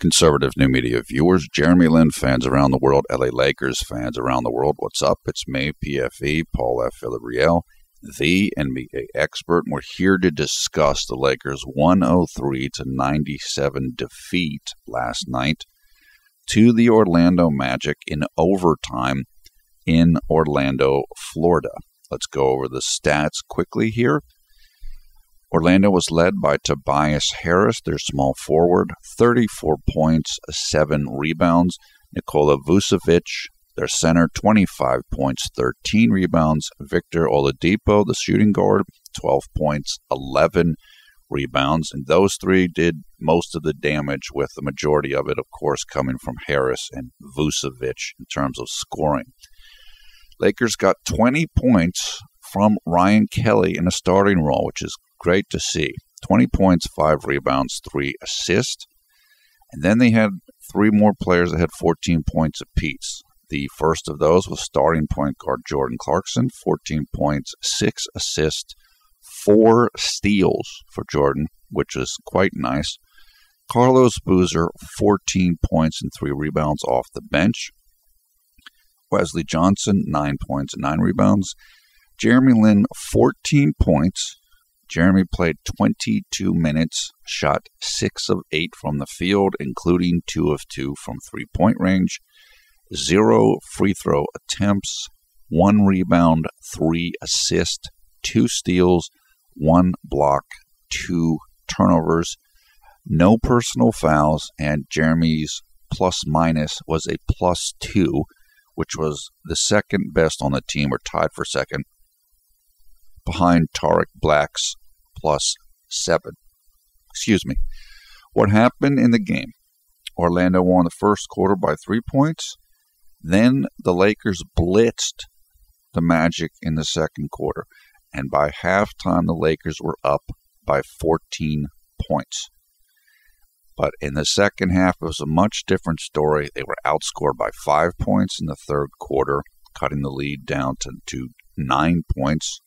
Conservative new media viewers, Jeremy Lin fans around the world, LA Lakers fans around the world, what's up? It's me, PFE, Paul F. Villarreal, the NBA expert, and we're here to discuss the Lakers' 103-97 defeat last night to the Orlando Magic in overtime in Orlando, Florida. Let's go over the stats quickly here. Orlando was led by Tobias Harris, their small forward, 34 points, 7 rebounds. Nikola Vucevic, their center, 25 points, 13 rebounds. Victor Oladipo, the shooting guard, 12 points, 11 rebounds. And those three did most of the damage, with the majority of it, of course, coming from Harris and Vucevic in terms of scoring. Lakers got 20 points from Ryan Kelly in a starting role, which is great to see. 20 points, 5 rebounds, 3 assists. And then they had 3 more players that had 14 points apiece. The first of those was starting point guard Jordan Clarkson, 14 points, 6 assists, 4 steals for Jordan, which is quite nice. Carlos Boozer, 14 points and 3 rebounds off the bench. Wesley Johnson, 9 points and 9 rebounds. Jeremy Lin, 14 points. Jeremy played 22 minutes, shot 6 of 8 from the field, including 2 of 2 from three-point range, 0 free throw attempts, 1 rebound, 3 assists, 2 steals, 1 block, 2 turnovers, no personal fouls, and Jeremy's plus-minus was a +2, which was the second best on the team, or tied for second, behind Tarek Black's +7. What happened in the game? Orlando won the first quarter by 3 points. Then the Lakers blitzed the Magic in the second quarter. And by halftime, the Lakers were up by 14 points. But in the second half, it was a much different story. They were outscored by 5 points in the third quarter, cutting the lead down to 9 points.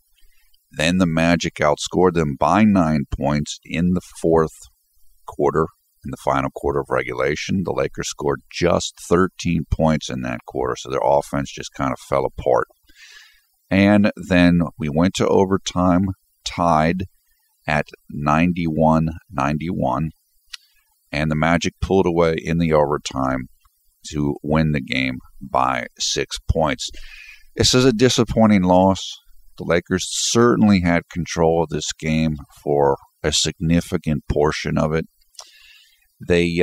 Then the Magic outscored them by 9 points in the fourth quarter, in the final quarter of regulation. The Lakers scored just 13 points in that quarter, so their offense just kind of fell apart. And then we went to overtime, tied at 91-91, and the Magic pulled away in the overtime to win the game by 6 points. This is a disappointing loss. The Lakers certainly had control of this game for a significant portion of it. They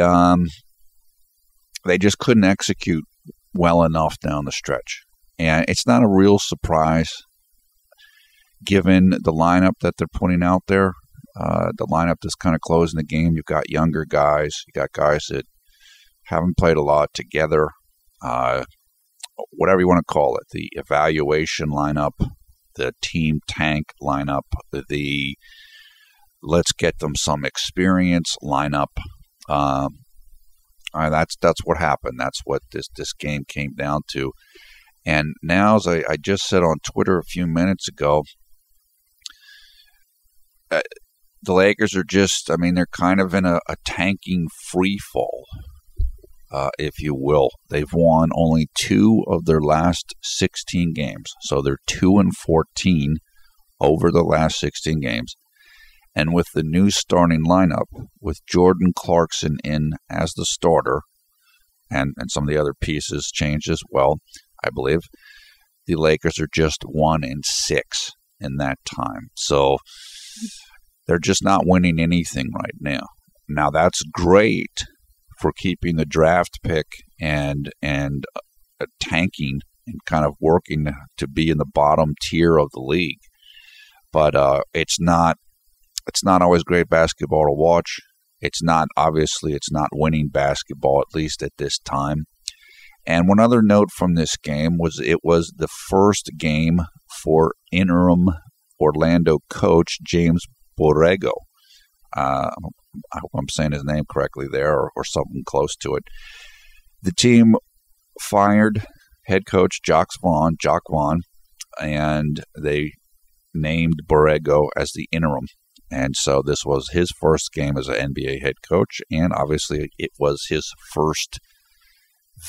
just couldn't execute well enough down the stretch. And it's not a real surprise given the lineup that they're putting out there. The lineup that's kind of closing the game. You've got younger guys. You got guys that haven't played a lot together. Whatever you want to call it. The evaluation lineup, the team tank lineup, the let's get them some experience lineup. That's what happened. That's what this game came down to. And now, as I just said on Twitter a few minutes ago, the Lakers are just, they're kind of in a tanking free fall, if you will. They've won only 2 of their last 16 games. So they're 2-14 over the last 16 games. And with the new starting lineup, with Jordan Clarkson in as the starter, and some of the other pieces changed as well, I believe, the Lakers are just 1-6 in that time. So they're just not winning anything right now. Now, that's great for keeping the draft pick and tanking and kind of working to be in the bottom tier of the league. But it's not always great basketball to watch. It's not winning basketball, at least at this time. And one other note from this game was it was the first game for interim Orlando coach James Borrego. I hope I'm saying his name correctly there, or something close to it. The team fired head coach Jacques Vaughn, and they named Borrego as the interim. And so this was his first game as an NBA head coach, and obviously it was his first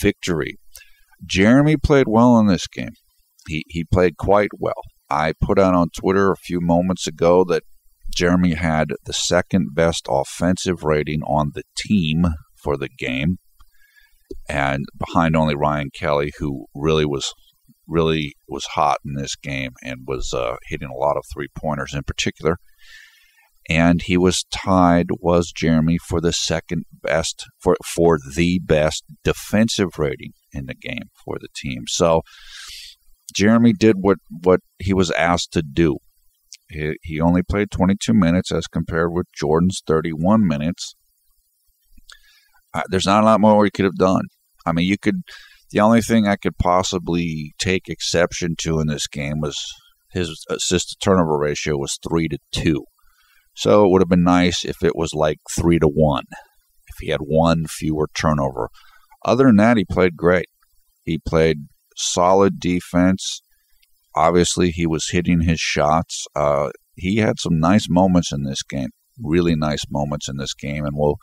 victory. Jeremy played well in this game. He played quite well. I put out on Twitter a few moments ago that Jeremy had the second best offensive rating on the team for the game, and behind only Ryan Kelly, who really was hot in this game and was hitting a lot of three-pointers in particular. And he was Jeremy, for the second best, for the best defensive rating in the game for the team. So Jeremy did what he was asked to do. He only played 22 minutes as compared with Jordan's 31 minutes. There's not a lot more he could have done. I mean, the only thing I could possibly take exception to in this game was his assist-to-turnover ratio was 3-2. So it would have been nice if it was like 3-1, if he had one fewer turnover. Other than that, he played great. He played solid defense. Obviously, he was hitting his shots. He had some nice moments in this game, really nice moments in this game, and we'll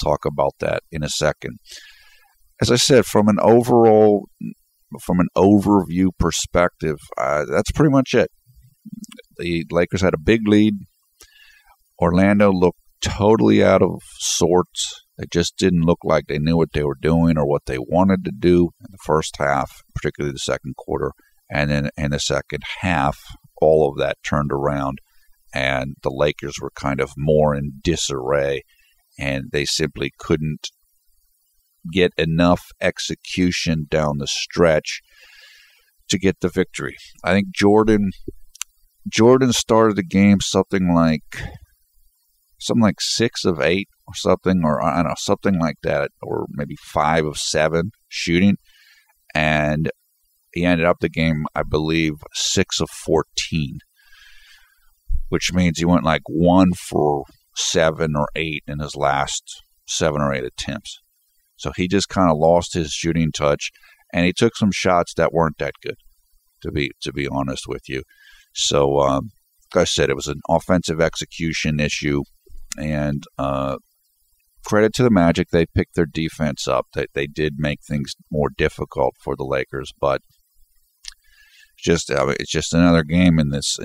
talk about that in a second. As I said, from an overview perspective, that's pretty much it. The Lakers had a big lead. Orlando looked totally out of sorts. It just didn't look like they knew what they were doing or what they wanted to do in the first half, particularly the second quarter. And then in the second half, all of that turned around, and the Lakers were kind of more in disarray, and they simply couldn't get enough execution down the stretch to get the victory. I think Jordan started the game something like 6 of 8 or something, or I don't know, something like that, or maybe 5 of 7 shooting, and he ended up the game, I believe, 6 of 14, which means he went like 1 for 7 or 8 in his last 7 or 8 attempts. So he just kind of lost his shooting touch, and he took some shots that weren't that good, to be honest with you. So, like I said, it was an offensive execution issue, and credit to the Magic, they picked their defense up. They did make things more difficult for the Lakers, but it's just another game in this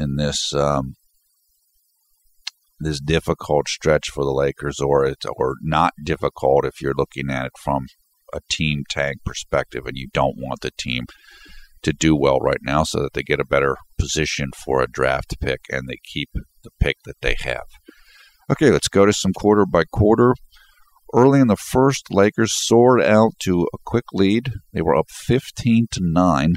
difficult stretch for the Lakers, or not difficult if you're looking at it from a team tank perspective, and you don't want the team to do well right now so that they get a better position for a draft pick and they keep the pick that they have. Okay, let's go to some quarter by quarter. Early in the first, Lakers soared out to a quick lead. They were up 15-9.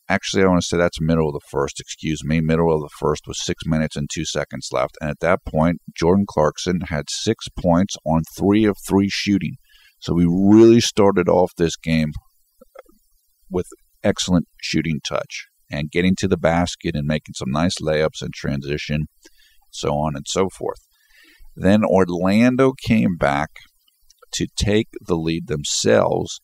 Actually, I want to say that's middle of the first. Middle of the first with 6 minutes and 2 seconds left. And at that point, Jordan Clarkson had 6 points on 3 of 3 shooting. So we really started off this game with excellent shooting touch and getting to the basket and making some nice layups and transition, so on and so forth. Then Orlando came back to take the lead themselves,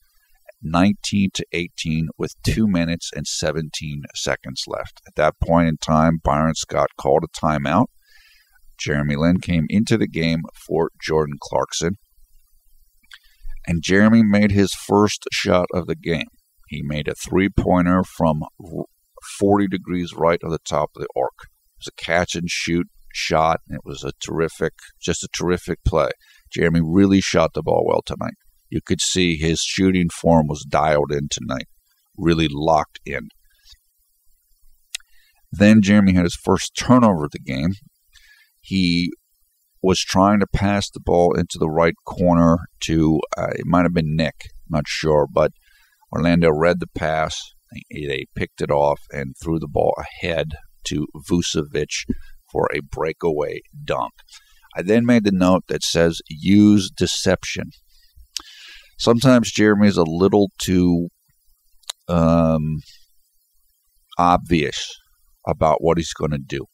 19-18, with 2 minutes and 17 seconds left. At that point in time, Byron Scott called a timeout. Jeremy Lin came into the game for Jordan Clarkson, and Jeremy made his first shot of the game. He made a three-pointer from 40 degrees right of the top of the arc. It was a catch-and-shoot shot, and it was a terrific play. Jeremy really shot the ball well tonight. You could see his shooting form was dialed in tonight, really locked in. Then Jeremy had his first turnover of the game. He was trying to pass the ball into the right corner to, it might have been Nick, not sure, but Orlando read the pass. They picked it off and threw the ball ahead to Vucevic for a breakaway dunk. I then made the note that says, use deception. Sometimes Jeremy is a little too obvious about what he's going to do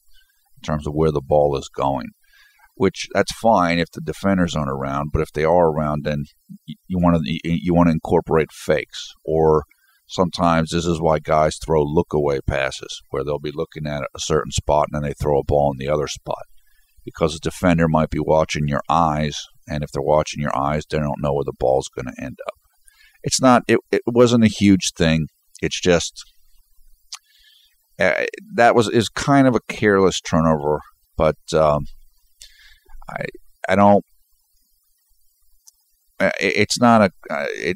in terms of where the ball is going, which that's fine if the defenders aren't around, but if they are around, then you want to incorporate fakes or Sometimes this is why guys throw look-away passes, where they'll be looking at a certain spot and then they throw a ball in the other spot. Because a defender might be watching your eyes, and if they're watching your eyes, they don't know where the ball's going to end up. It's not. It wasn't a huge thing. It's just is kind of a careless turnover, but I don't. It's not a.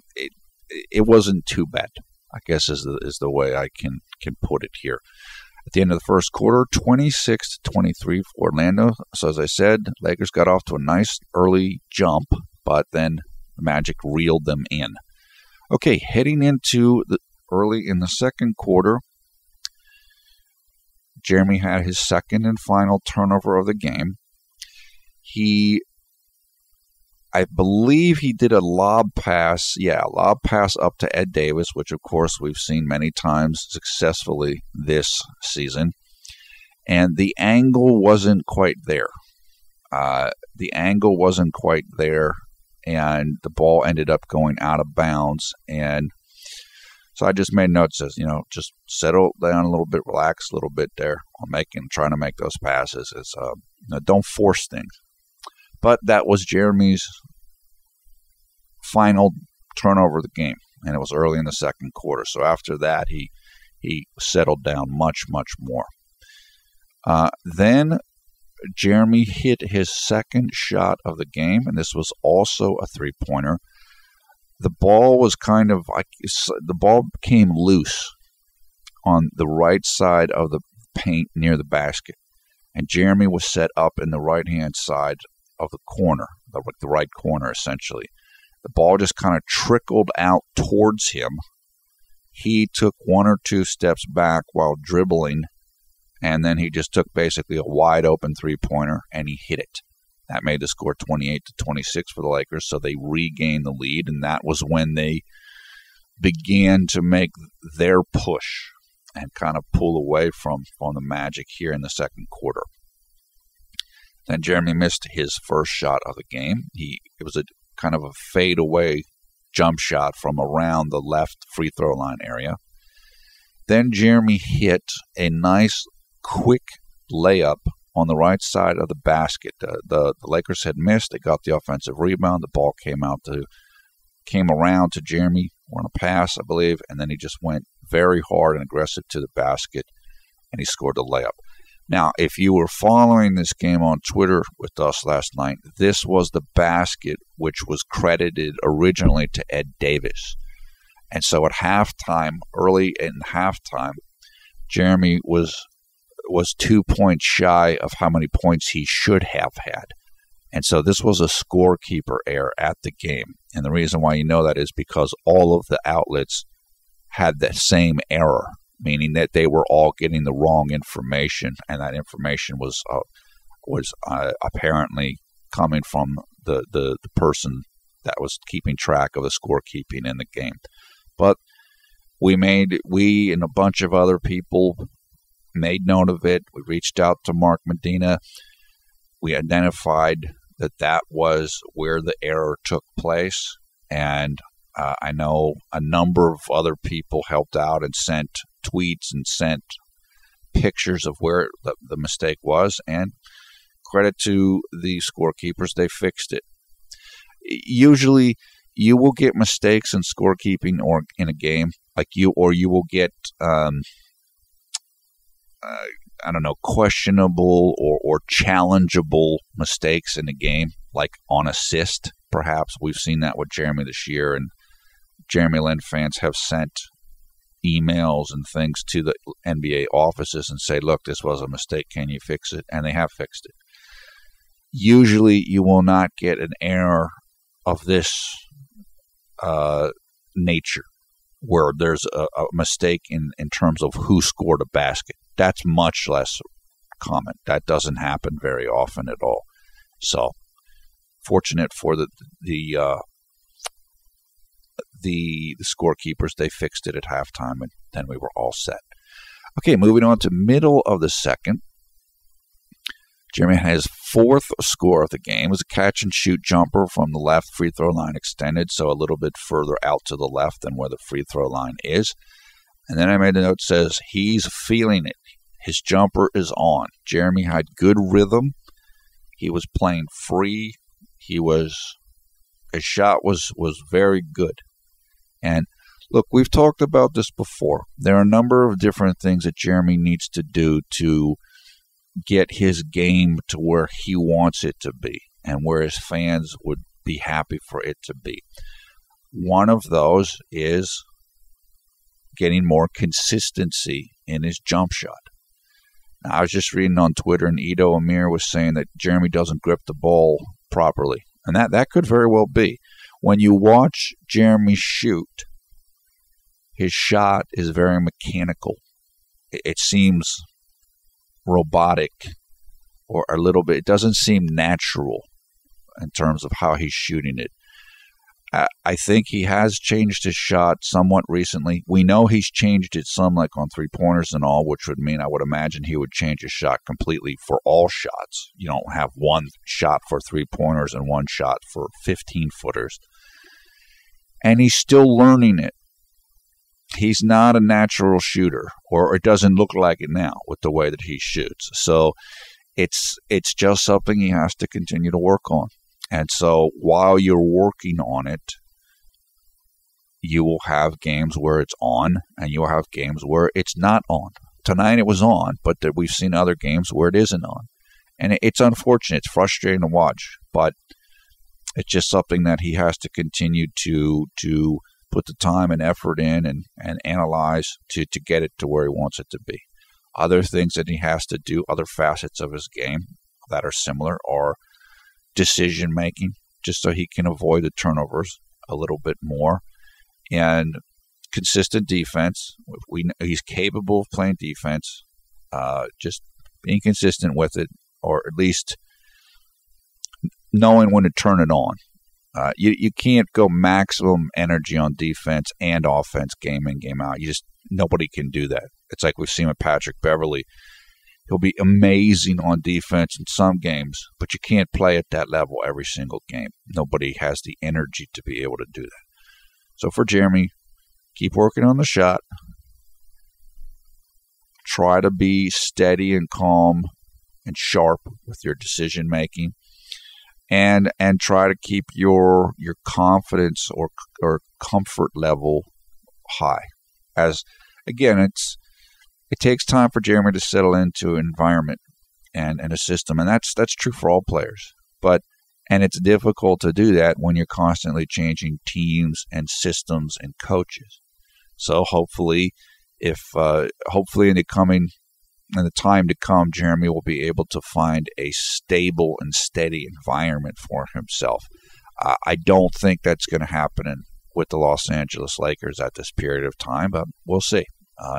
It wasn't too bad, I guess is the way I can put it here. At the end of the first quarter, 26-23 for Orlando. So as I said, Lakers got off to a nice early jump, but then the Magic reeled them in. Okay, heading into early in the second quarter, Jeremy had his second and final turnover of the game. I believe he did a lob pass. Yeah, a lob pass up to Ed Davis, which, of course, we've seen many times successfully this season. And the angle wasn't quite there. And the ball ended up going out of bounds. And so I just made notes as, just settle down a little bit, relax a little bit there on trying to make those passes. Don't force things. But that was Jeremy's final turnover of the game, and it was early in the second quarter. So after that, he settled down much, much more. Then Jeremy hit his second shot of the game, and this was also a three-pointer. The ball was the ball came loose on the right side of the paint near the basket, and Jeremy was set up in the right-hand side of the corner, the right corner essentially. The ball just kind of trickled out towards him. He took one or two steps back while dribbling, and then he just took basically a wide open three-pointer and he hit it. That made the score 28-26 for the Lakers, so they regained the lead, and that was when they began to make their push and kind of pull away from the Magic here in the second quarter. Then Jeremy missed his first shot of the game. It was a kind of a fade-away jump shot from around the left free throw line area. Then Jeremy hit a nice, quick layup on the right side of the basket. The Lakers had missed. They got the offensive rebound. The ball came around to Jeremy on a pass, I believe, and then he just went very hard and aggressive to the basket, and he scored the layup. Now, if you were following this game on Twitter with us last night, this was the basket which was credited originally to Ed Davis. And so at halftime, early in halftime, Jeremy was 2 points shy of how many points he should have had. And so this was a scorekeeper error at the game. And the reason why you know that is because all of the outlets had that same error, meaning that they were all getting the wrong information, and that information was apparently coming from the person that was keeping track of the scorekeeping in the game. But we and a bunch of other people made note of it. We reached out to Mark Medina. We identified that was where the error took place, and I know a number of other people helped out and sent tweets and sent pictures of where the mistake was, and credit to the scorekeepers, they fixed it. Usually you will get mistakes in scorekeeping or in a game, you will get questionable or challengeable mistakes in a game, like on assist, perhaps. We've seen that with Jeremy this year, and Jeremy Lin fans have sent emails and things to the NBA offices and say, look, this was a mistake, can you fix it? And they have fixed it. Usually you will not get an error of this nature where there's a mistake in terms of who scored a basket. That's much less common. That doesn't happen very often at all. So fortunate for the scorekeepers, they fixed it at halftime, and then we were all set. Okay, moving on to middle of the second. Jeremy had his fourth score of the game. It was a catch-and-shoot jumper from the left free throw line extended, so a little bit further out to the left than where the free throw line is. And then I made a note that says, he's feeling it. His jumper is on. Jeremy had good rhythm. He was playing free. His shot was very good. And look, we've talked about this before. There are a number of different things that Jeremy needs to do to get his game to where he wants it to be and where his fans would be happy for it to be. One of those is getting more consistency in his jump shot. Now, I was just reading on Twitter, and Ito Amir was saying that Jeremy doesn't grip the ball properly. And that could very well be. When you watch Jeremy shoot, his shot is very mechanical. It seems robotic or a little bit. It doesn't seem natural in terms of how he's shooting it. I think he has changed his shot somewhat recently. We know he's changed it some, like on three-pointers and all, which would mean I would imagine he would change his shot completely for all shots. You don't have one shot for three-pointers and one shot for 15-footers. And he's still learning it. He's not a natural shooter, or it doesn't look like it now with the way that he shoots. So it's just something he has to continue to work on. And so while you're working on it, you will have games where it's on, and you'll have games where it's not on. Tonight it was on, but we've seen other games where it isn't on. And it's unfortunate. It's frustrating to watch, but it's just something that he has to continue to put the time and effort in and analyze to get it to where he wants it to be. Other things that he has to do, other facets of his game that are similar, are decision-making, just so he can avoid the turnovers a little bit more, and consistent defense. He's capable of playing defense, just being consistent with it, or at least knowing when to turn it on. You can't go maximum energy on defense and offense game in, game out. Nobody can do that. It's like we've seen with Patrick Beverley. He'll be amazing on defense in some games, but you can't play at that level every single game. Nobody has the energy to be able to do that. So for Jeremy, keep working on the shot. Try to be steady and calm and sharp with your decision making, and try to keep your confidence or comfort level high. As again, it takes time for Jeremy to settle into an environment and a system, and that's true for all players. And it's difficult to do that when you're constantly changing teams and systems and coaches. So hopefully in the time to come, Jeremy will be able to find a stable and steady environment for himself. I don't think that's going to happen with the Los Angeles Lakers at this period of time, but we'll see.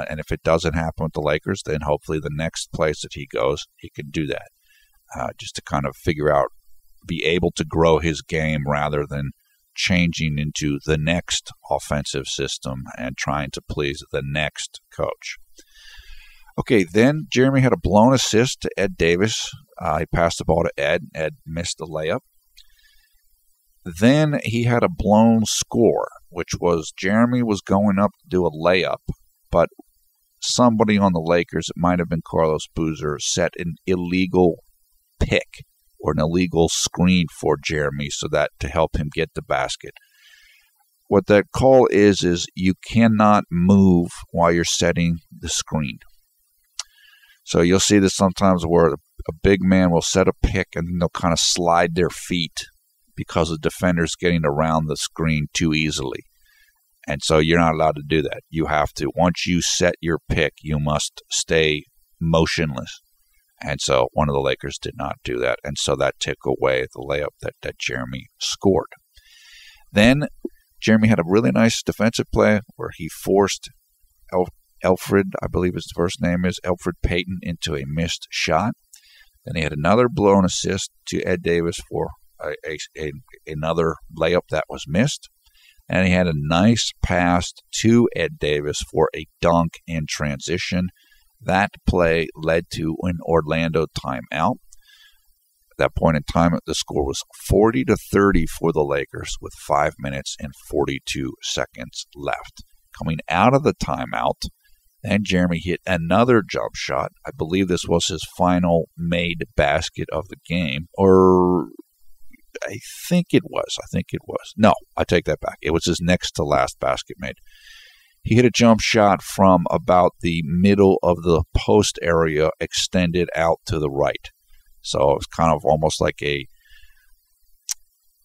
And if it doesn't happen with the Lakers, then hopefully the next place that he goes, he can do that. Just to kind of figure out, be able to grow his game rather than changing into the next offensive system and trying to please the next coach. Okay, then Jeremy had a blown assist to Ed Davis. He passed the ball to Ed. Ed missed the layup. Then he had a blown score, which was Jeremy was going up to do a layup, but somebody on the Lakers, it might have been Carlos Boozer, set an illegal pick or an illegal screen for Jeremy so that to help him get the basket. What that call is you cannot move while you're setting the screen. So you'll see this sometimes where a big man will set a pick and they'll kind of slide their feet because the defender's getting around the screen too easily. And so you're not allowed to do that. You have to, once you set your pick, you must stay motionless. And so one of the Lakers did not do that. And so that took away the layup that Jeremy scored. Then Jeremy had a really nice defensive play where he forced Elfrid, I believe his first name is, Elfrid Payton, into a missed shot. Then he had another blown assist to Ed Davis for another layup that was missed. And he had a nice pass to Ed Davis for a dunk in transition. That play led to an Orlando timeout. At that point in time, the score was 40-30 for the Lakers with 5 minutes and 42 seconds left. Coming out of the timeout, then Jeremy hit another jump shot. I believe this was his final made basket of the game, or I think it was. No, I take that back. It was his next to last basket made. He hit a jump shot from about the middle of the post area, extended out to the right. So it was kind of almost like the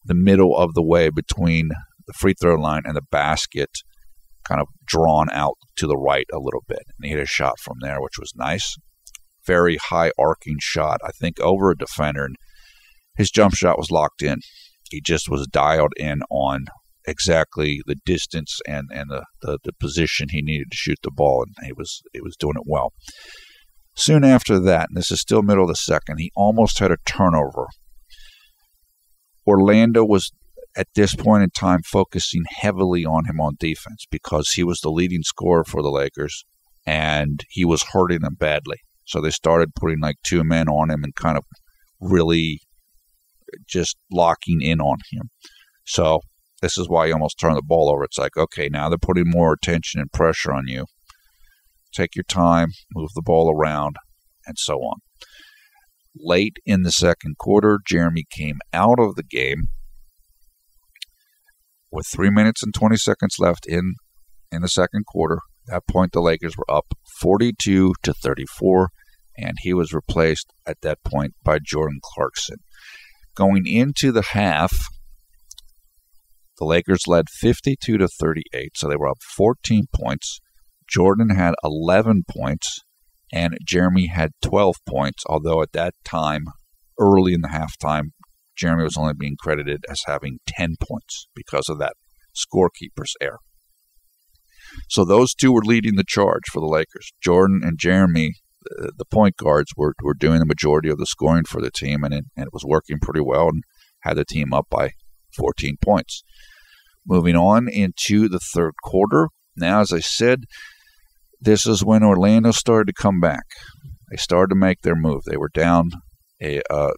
middle of the way between the free throw line and the basket, kind of drawn out to the right a little bit. And he hit a shot from there, which was nice. Very high arcing shot, I think, over a defender. And his jump shot was locked in. He just was dialed in on exactly the distance and the position he needed to shoot the ball, and he was doing it well. Soon after that, and this is still middle of the second, he almost had a turnover. Orlando was, at this point in time, focusing heavily on him on defense because he was the leading scorer for the Lakers, and he was hurting them badly. So they started putting like two men on him and kind of really just locking in on him. So this is why he almost turned the ball over. It's like, okay, now they're putting more attention and pressure on you. Take your time, move the ball around, and so on. Late in the second quarter, Jeremy came out of the game with 3 minutes and 20 seconds left in the second quarter. At that point, the Lakers were up 42-34, and he was replaced at that point by Jordan Clarkson. Going into the half, the Lakers led 52-38, so they were up 14 points. Jordan had 11 points, and Jeremy had 12 points, although at that time, early in the halftime, Jeremy was only being credited as having 10 points because of that scorekeeper's error. So those two were leading the charge for the Lakers. Jordan and Jeremy, the point guards, were doing the majority of the scoring for the team, and it was working pretty well and had the team up by 14 points. Moving on into the third quarter. Now, as I said, this is when Orlando started to come back. They started to make their move. They were down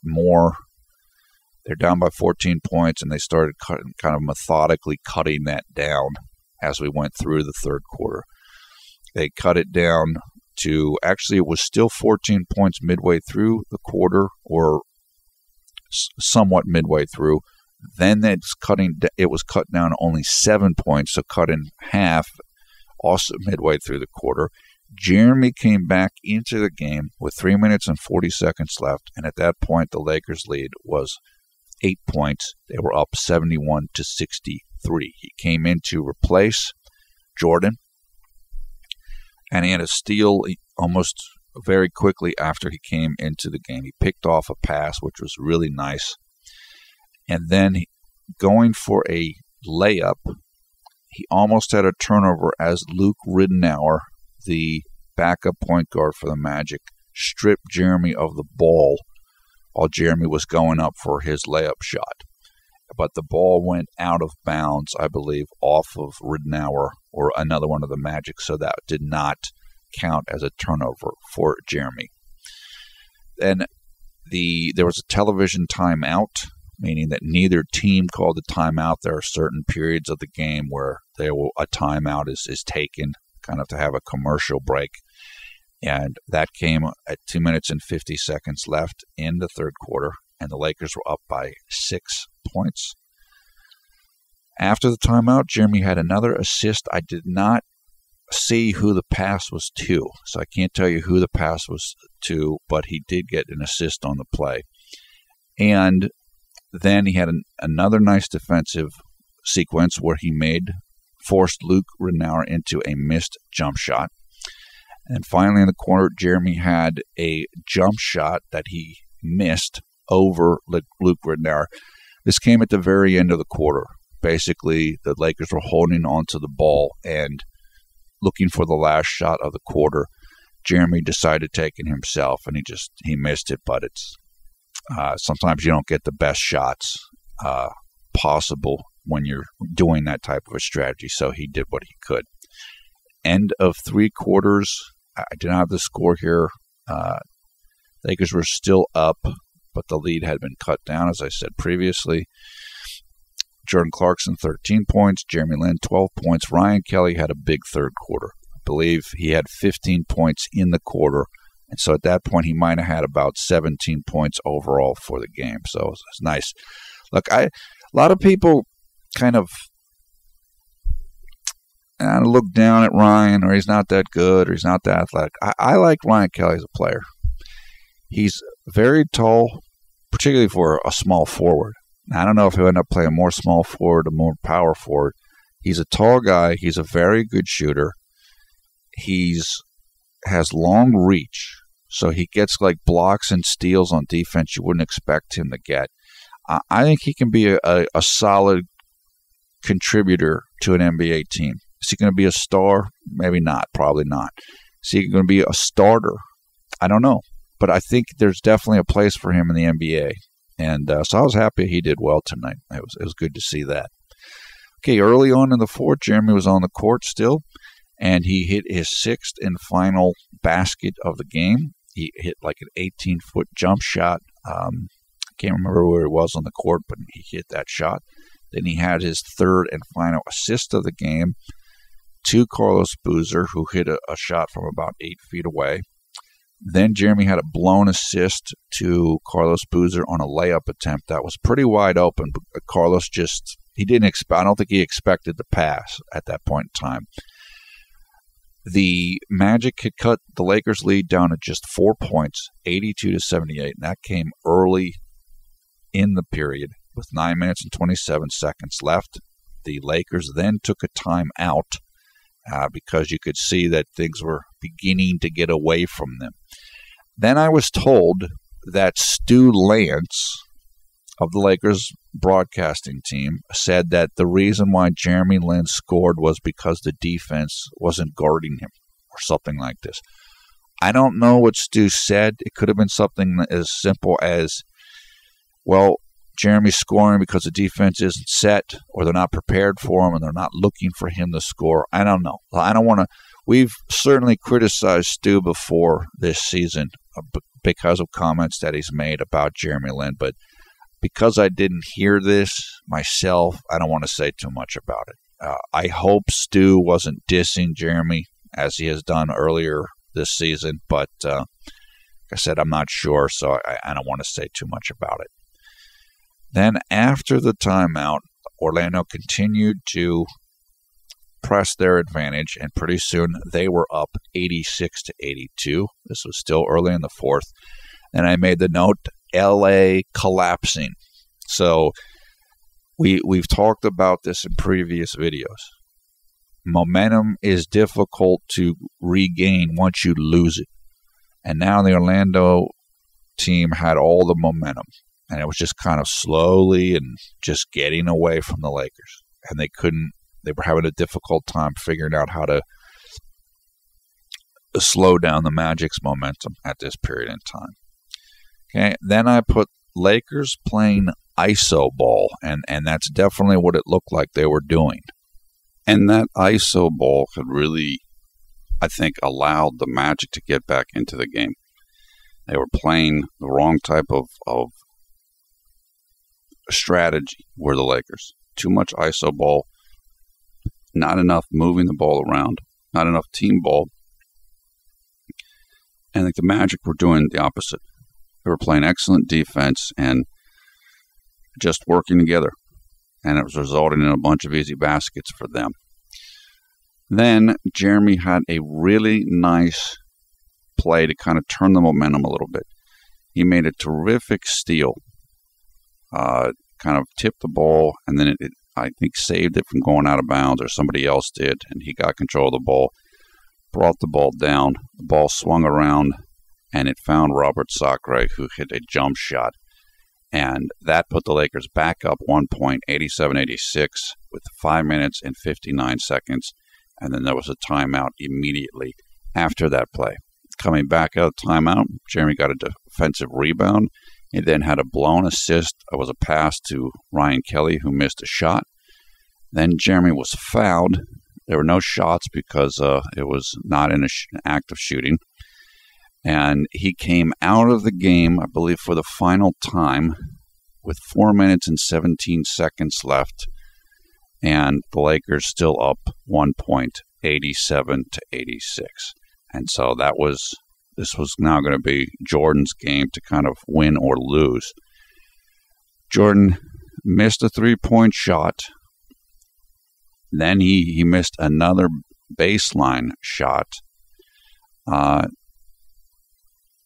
more. They're down by 14 points, and they started kind of methodically cutting that down as we went through the third quarter. They cut it down to, actually, it was still 14 points midway through the quarter, or somewhat midway through. Then it was cut down to only 7 points, so cut in half, also midway through the quarter. Jeremy came back into the game with 3 minutes and 40 seconds left, and at that point, the Lakers' lead was 8 points. They were up 71-63. He came in to replace Jordan, and he had a steal almost very quickly after he came into the game. He picked off a pass, which was really nice. And then going for a layup, he almost had a turnover as Luke Ridenour, the backup point guard for the Magic, stripped Jeremy of the ball while Jeremy was going up for his layup shot. But the ball went out of bounds, I believe, off of Ridenour or another one of the Magic, so that did not count as a turnover for Jeremy. Then there was a television timeout, meaning that neither team called a timeout. There are certain periods of the game where a timeout is taken, kind of to have a commercial break. And that came at 2 minutes and 50 seconds left in the third quarter, and the Lakers were up by 6 points. After the timeout, Jeremy had another assist. I did not see who the pass was to, so I can't tell you who the pass was to, but he did get an assist on the play. And then he had another nice defensive sequence where he forced Luke Ridenour into a missed jump shot. And finally in the corner, Jeremy had a jump shot that he missed over Luke Ridenour. This came at the very end of the quarter. Basically, the Lakers were holding onto the ball and looking for the last shot of the quarter. Jeremy decided to take it himself, and he missed it, but it's sometimes you don't get the best shots possible when you're doing that type of a strategy, so he did what he could. End of three quarters. I do not have the score here. Lakers were still up but the lead had been cut down, as I said previously. Jordan Clarkson, 13 points. Jeremy Lin, 12 points. Ryan Kelly had a big third quarter. I believe he had 15 points in the quarter. And so at that point, he might have had about 17 points overall for the game. So it was nice. Look, a lot of people kind of look down at Ryan, or he's not that good, or he's not that athletic. I like Ryan Kelly as a player. He's very tall, particularly for a small forward. I don't know if he'll end up playing more small forward or more power forward. He's a tall guy. He's a very good shooter. Has long reach, so he gets like blocks and steals on defense you wouldn't expect him to get. I think he can be a solid contributor to an NBA team. Is he going to be a star? Maybe not. Probably not. Is he going to be a starter? I don't know. But I think there's definitely a place for him in the NBA. And so I was happy he did well tonight. It was good to see that. Okay, early on in the fourth, Jeremy was on the court still, and he hit his sixth and final basket of the game. He hit like an 18-foot jump shot. I can't remember where he was on the court, but he hit that shot. Then he had his third and final assist of the game to Carlos Boozer, who hit a shot from about 8 feet away. Then Jeremy had a blown assist to Carlos Boozer on a layup attempt that was pretty wide open. But Carlos I don't think he expected the pass at that point in time. The Magic had cut the Lakers' lead down to just 4 points, 82-78, and that came early in the period with 9 minutes and 27 seconds left. The Lakers then took a timeout because you could see that things were beginning to get away from them. Then I was told that Stu Lance of the Lakers broadcasting team said that the reason why Jeremy Lin scored was because the defense wasn't guarding him or something like this. I don't know what Stu said. It could have been something as simple as, well, Jeremy's scoring because the defense isn't set, or they're not prepared for him and they're not looking for him to score. I don't know. I don't want to. We've certainly criticized Stu before this season because of comments that he's made about Jeremy Lin, but because I didn't hear this myself, I don't want to say too much about it. I hope Stu wasn't dissing Jeremy as he has done earlier this season, but like I said, I'm not sure, so I don't want to say too much about it. Then after the timeout, Orlando continued to press their advantage, and pretty soon they were up 86-82. This was still early in the fourth. And I made the note, LA collapsing. So we've talked about this in previous videos. Momentum is difficult to regain once you lose it. And now the Orlando team had all the momentum. And it was just kind of slowly and just getting away from the Lakers. And they were having a difficult time figuring out how to slow down the Magic's momentum at this period in time. Okay, then I put Lakers playing ISO ball, and that's definitely what it looked like they were doing. And that ISO ball could really, I think, allowed the Magic to get back into the game. They were playing the wrong type of strategy were the Lakers. Too much ISO ball, not enough moving the ball around, not enough team ball. And I think the Magic were doing the opposite. They were playing excellent defense and just working together. And it was resulting in a bunch of easy baskets for them. Then Jeremy had a really nice play to kind of turn the momentum a little bit. He made a terrific steal. Kind of tipped the ball, and then it I think saved it from going out of bounds, or somebody else did, and he got control of the ball, brought the ball down, the ball swung around, and it found Robert Sacre, who hit a jump shot, and that put the Lakers back up 1 point, 87-86, with 5 minutes and 59 seconds, and then there was a timeout immediately after that play. Coming back out of timeout, Jeremy got a defensive rebound. He then had a blown assist. It was a pass to Ryan Kelly, who missed a shot. Then Jeremy was fouled. There were no shots because it was not in an act of shooting. And he came out of the game, I believe, for the final time with 4 minutes and 17 seconds left. And the Lakers still up 1 point, 87 to 86. And so this was now going to be Jordan's game to kind of win or lose. Jordan missed a three-point shot. Then he missed another baseline shot. The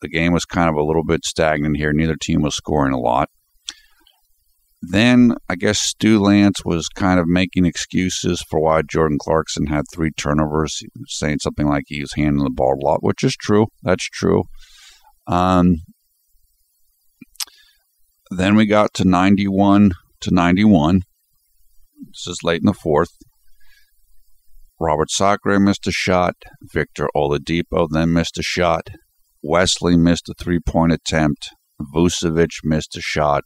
game was kind of a little bit stagnant here. Neither team was scoring a lot. Then I guess Stu Lance was kind of making excuses for why Jordan Clarkson had 3 turnovers, saying something like he was handling the ball a lot, which is true. That's true. Then we got to 91 to 91. This is late in the fourth. Robert Sacre missed a shot. Victor Oladipo then missed a shot. Wesley missed a three-point attempt. Vucevic missed a shot.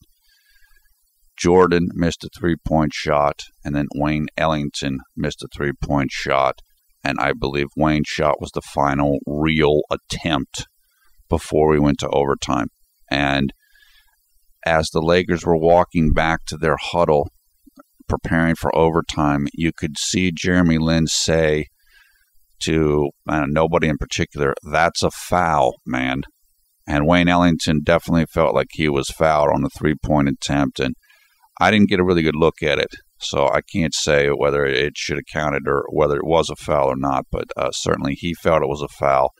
Jordan missed a three-point shot. And then Wayne Ellington missed a three-point shot. And I believe Wayne's shot was the final real attempt before we went to overtime. And as the Lakers were walking back to their huddle, preparing for overtime, you could see Jeremy Lin say to nobody in particular, "That's a foul, man." And Wayne Ellington definitely felt like he was fouled on the three-point attempt. And I didn't get a really good look at it, so I can't say whether it should have counted or whether it was a foul or not. But certainly he felt it was a foul,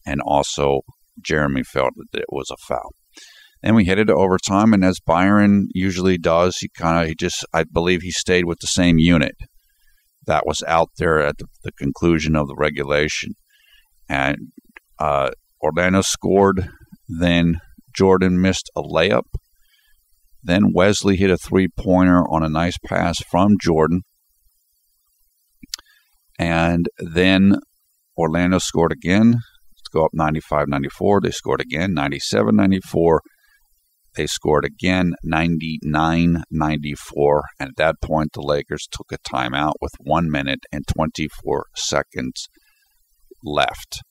and also Jeremy felt that it was a foul. And we headed to overtime, and as Byron usually does, I believe he stayed with the same unit that was out there at the conclusion of the regulation. And Orlando scored, then Jordan missed a layup, then Wesley hit a three-pointer on a nice pass from Jordan, and then Orlando scored again to go up 95-94. They scored again, 97-94. They scored again, 99-94, and at that point, the Lakers took a timeout with 1 minute and 24 seconds left.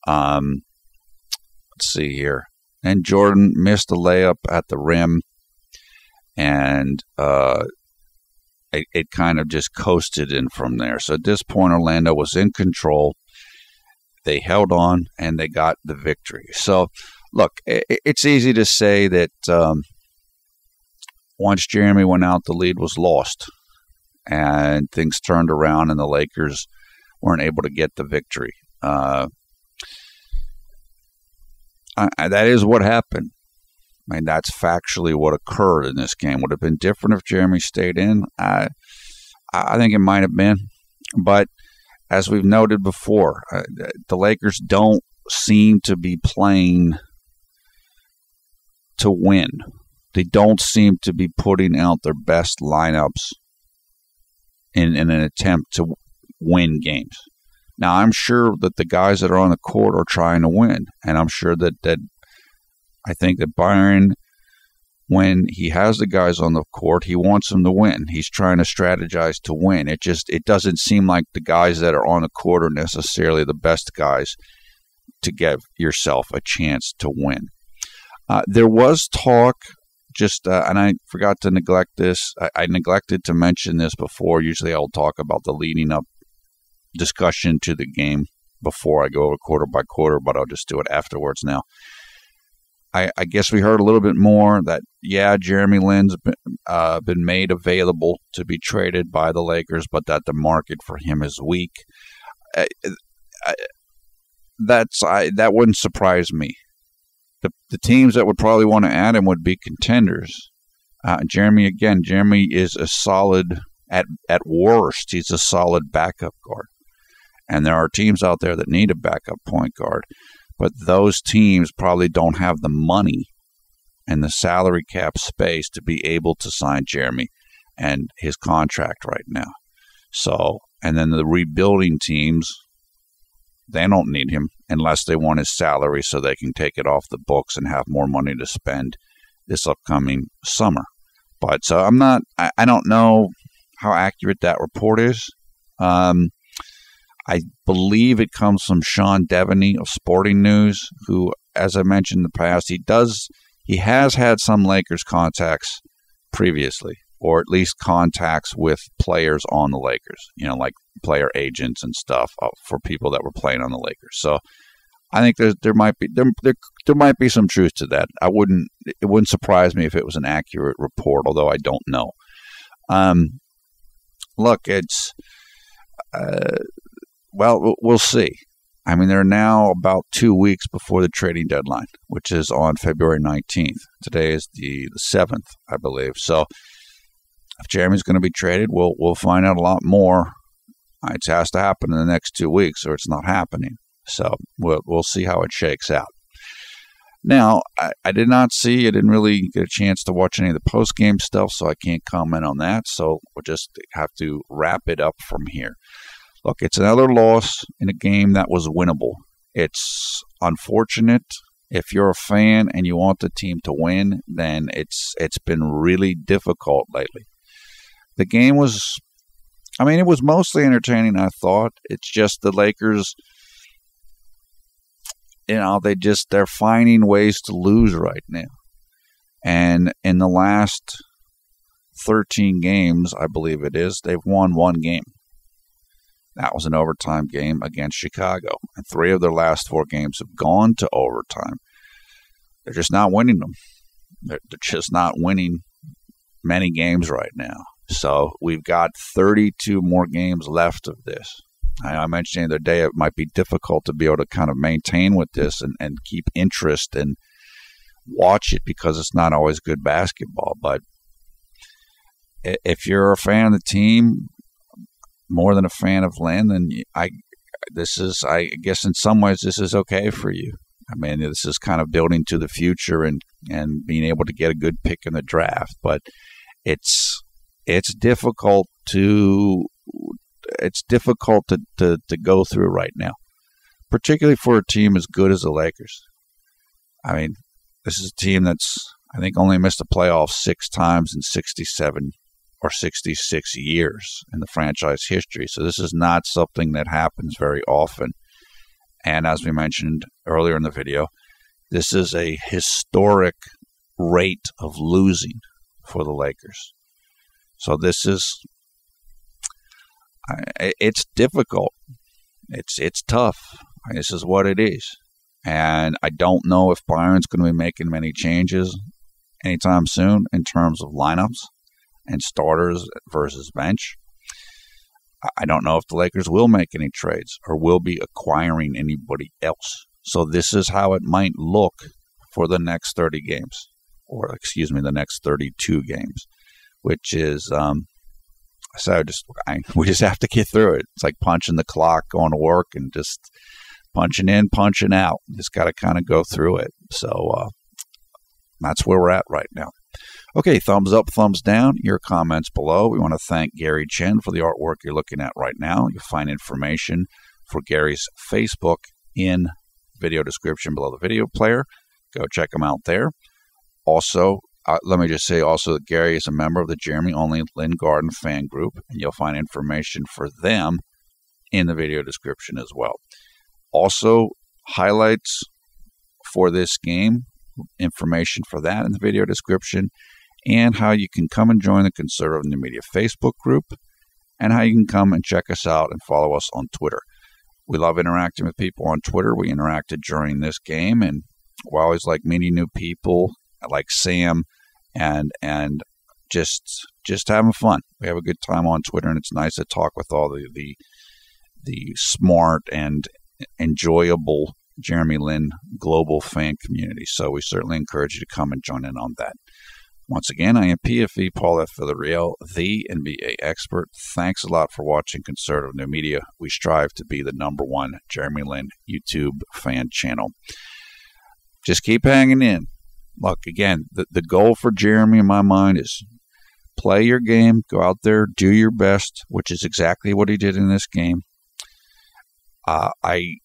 Let's see here. And Jordan missed a layup at the rim, and it kind of just coasted in from there. So at this point, Orlando was in control. They held on, and they got the victory. So, look, it's easy to say that once Jeremy went out, the lead was lost, and things turned around, and the Lakers weren't able to get the victory. That is what happened. I mean, that's factually what occurred in this game. Would it have been different if Jeremy stayed in? I think it might have been, but as we've noted before, the Lakers don't seem to be playing to win. They don't seem to be putting out their best lineups in an attempt to win games. Now, I'm sure that the guys that are on the court are trying to win, and I'm sure that I think that Byron, when he has the guys on the court, he wants them to win. He's trying to strategize to win. It doesn't seem like the guys that are on the court are necessarily the best guys to give yourself a chance to win. There was talk, and I forgot to neglect this. I neglected to mention this before. Usually I'll talk about the leading up discussion to the game before I go over quarter by quarter, but I'll just do it afterwards now. I guess we heard a little bit more that, Jeremy Lin's been made available to be traded by the Lakers, but that the market for him is weak. That wouldn't surprise me. The teams that would probably want to add him would be contenders. Jeremy is a solid, at worst, he's a solid backup guard. And there are teams out there that need a backup point guard. But those teams probably don't have the money and the salary cap space to be able to sign Jeremy and his contract right now. So, and then the rebuilding teams, they don't need him unless they want his salary so they can take it off the books and have more money to spend this upcoming summer. But so I don't know how accurate that report is. I believe it comes from Sean Devaney of Sporting News, who as I mentioned in the past, he has had some Lakers contacts previously, or at least contacts with players on the Lakers, like player agents and stuff for people that were playing on the Lakers. So I think there might be some truth to that. It wouldn't surprise me if it was an accurate report, although I don't know. Look, it's we'll see. I mean, they're now about 2 weeks before the trading deadline, which is on February 19th. Today is the 7th, I believe. So if Jeremy's going to be traded, we'll find out a lot more. It has to happen in the next 2 weeks, or it's not happening. So we'll see how it shakes out. Now, I didn't really get a chance to watch any of the post-game stuff, so I can't comment on that. So we'll just have to wrap it up from here. Look, it's another loss in a game that was winnable. It's unfortunate. If you're a fan and you want the team to win, then it's been really difficult lately. The game was, it was mostly entertaining, I thought. It's just the Lakers, they're finding ways to lose right now. And in the last 13 games, I believe it is, they've won one game. That was an overtime game against Chicago. And 3 of their last 4 games have gone to overtime. They're just not winning them. They're just not winning many games right now. So we've got 32 more games left of this. I mentioned the other day it might be difficult to be able to kind of maintain with this and keep interest and watch it because it's not always good basketball. But if you're a fan of the team, more than a fan of Lin, then I guess in some ways this is okay for you. This is kind of building to the future and being able to get a good pick in the draft. But it's difficult to go through right now, particularly for a team as good as the Lakers. This is a team that's, I think, only missed the playoffs 6 times in 67 or 66 years in the franchise history. So this is not something that happens very often. And as we mentioned earlier in the video, this is a historic rate of losing for the Lakers. So this is, it's difficult. It's tough. This is what it is. And I don't know if Byron's going to be making many changes anytime soon in terms of lineups and starters versus bench. I don't know if the Lakers will make any trades or will be acquiring anybody else. So this is how it might look for the next 30 games, or the next 32 games, which is, we just have to get through it. It's like punching the clock, going to work, and just punching in, punching out. Just got to kind of go through it. So that's where we're at right now. Okay, thumbs up, thumbs down, your comments below. We want to thank Gary Chen for the artwork you're looking at right now. You'll find information for Gary's Facebook in video description below the video player. Go check him out there. Also, let me just say also that Gary is a member of the Jeremy Only Lynn Garden fan group, and you'll find information for them in the video description as well. Also, highlights for this game, information for that in the video description, and how you can come and join the Conservative New Media Facebook group, and how you can come and check us out and follow us on Twitter. We love interacting with people on Twitter. We interacted during this game, and we always like meeting new people like Sam and just having fun. We have a good time on Twitter, and it's nice to talk with all the smart and enjoyable Jeremy Lin global fan community. So we certainly encourage you to come and join in on that. Once again, I am PFE Paul F. Villarreal, the NBA expert. Thanks a lot for watching Conservative New Media. We strive to be the #1 Jeremy Lin YouTube fan channel. Just keep hanging in. Look, again, the goal for Jeremy in my mind is play your game, go out there, do your best, which is exactly what he did in this game. I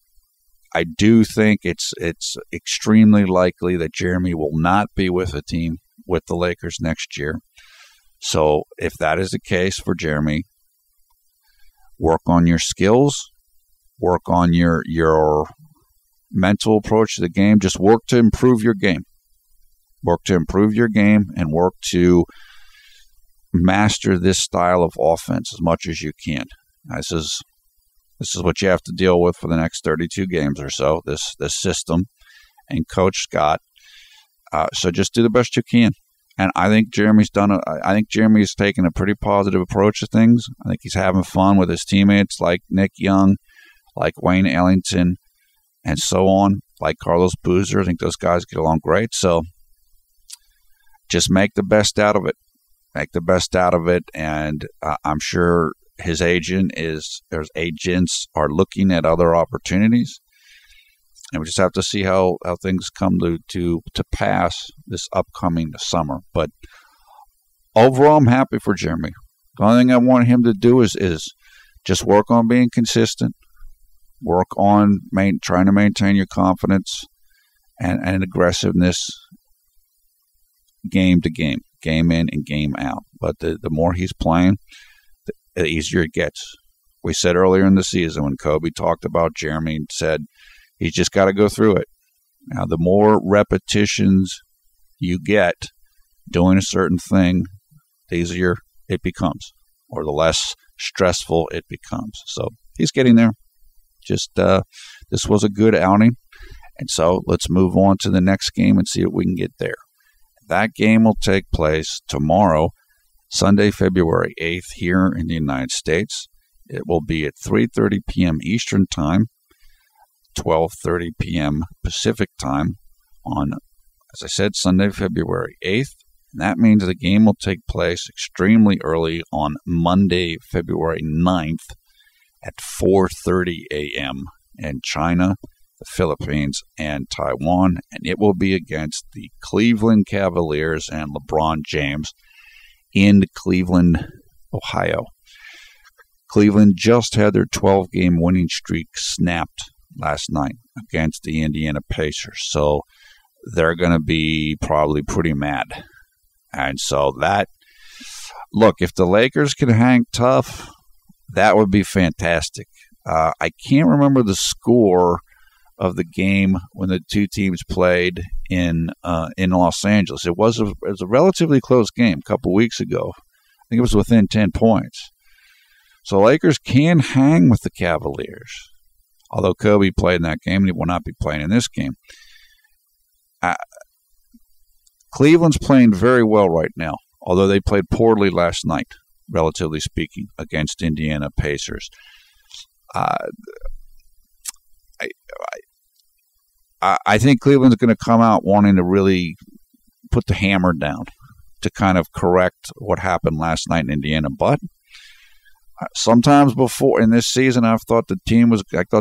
do think it's extremely likely that Jeremy will not be with a team with the Lakers next year. So if that is the case for Jeremy, work on your skills, work on your mental approach to the game. Just work to improve your game. Work to improve your game and work to master this style of offense as much as you can. This is what you have to deal with for the next 32 games or so, this system and Coach Scott. So just do the best you can. And I think Jeremy's taken a pretty positive approach to things. I think he's having fun with his teammates like Nick Young, like Wayne Ellington, and so on, like Carlos Boozer. I think those guys get along great. So just make the best out of it. Make the best out of it. And I'm sure his agents are looking at other opportunities. And we just have to see how things come to pass this upcoming summer. But overall, I'm happy for Jeremy. The only thing I want him to do is just work on being consistent, work on trying to maintain your confidence and aggressiveness game to game, game in and game out. But the more he's playing, the easier it gets. We said earlier in the season when Kobe talked about Jeremy and said, he's just got to go through it. Now, the more repetitions you get doing a certain thing, the easier it becomes, or the less stressful it becomes. So he's getting there. Just this was a good outing. And so let's move on to the next game and see if we can get there. That game will take place tomorrow, Sunday, February 8th, here in the United States. It will be at 3:30 p.m. Eastern Time, 12:30 p.m. Pacific Time on, as I said, Sunday, February 8th. And that means the game will take place extremely early on Monday, February 9th at 4:30 a.m. in China, the Philippines, and Taiwan. And it will be against the Cleveland Cavaliers and LeBron James in Cleveland, Ohio. Cleveland just had their 12-game winning streak snapped last night against the Indiana Pacers. So they're going to be probably pretty mad. And so look, if the Lakers can hang tough, that would be fantastic. I can't remember the score of the game when the two teams played in Los Angeles. It was a relatively close game a couple weeks ago. I think it was within 10 points. So Lakers can hang with the Cavaliers. Although Kobe played in that game, and he will not be playing in this game. Cleveland's playing very well right now, although they played poorly last night, relatively speaking, against Indiana Pacers. I think Cleveland's going to come out wanting to really put the hammer down to kind of correct what happened last night in Indiana. But sometimes before in this season, I thought the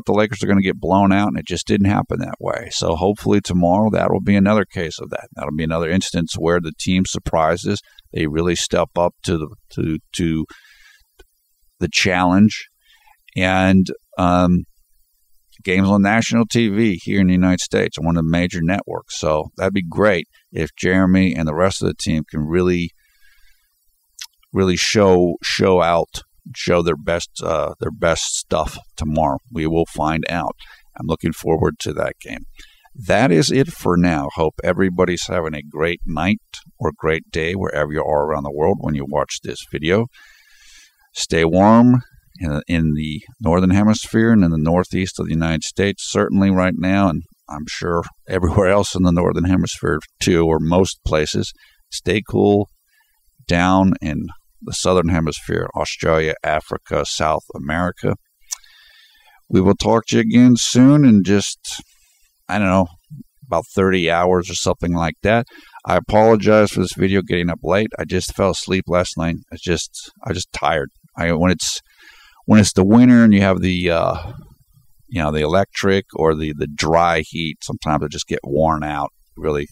Lakers are going to get blown out, and it just didn't happen that way. So hopefully tomorrow that will be another case of that. That'll be another instance where the team surprises. They really step up to the challenge, and games on national TV here in the United States on one of the major networks. So that'd be great if Jeremy and the rest of the team can really show their best stuff tomorrow. We will find out. I'm looking forward to that game. That is it for now. Hope everybody's having a great night or great day wherever you are around the world when you watch this video. Stay warm in the northern hemisphere and in the northeast of the United States, certainly right now, and I'm sure everywhere else in the northern hemisphere too, or most places. Stay cool down in the southern hemisphere, Australia, Africa, South America. We will talk to you again soon in just, about 30 hours or something like that. I apologize for this video getting up late. I just fell asleep last night. I just tired. When it's the winter and you have the the electric or the dry heat, sometimes I just get worn out. Really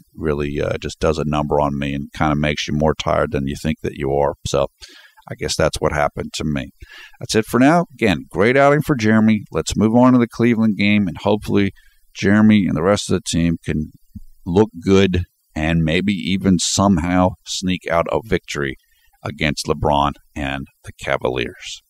just does a number on me and kind of makes you more tired than you think that you are. So I guess that's what happened to me. That's it for now. Again, great outing for Jeremy. Let's move on to the Cleveland game, and hopefully Jeremy and the rest of the team can look good and maybe even somehow sneak out a victory against LeBron and the Cavaliers.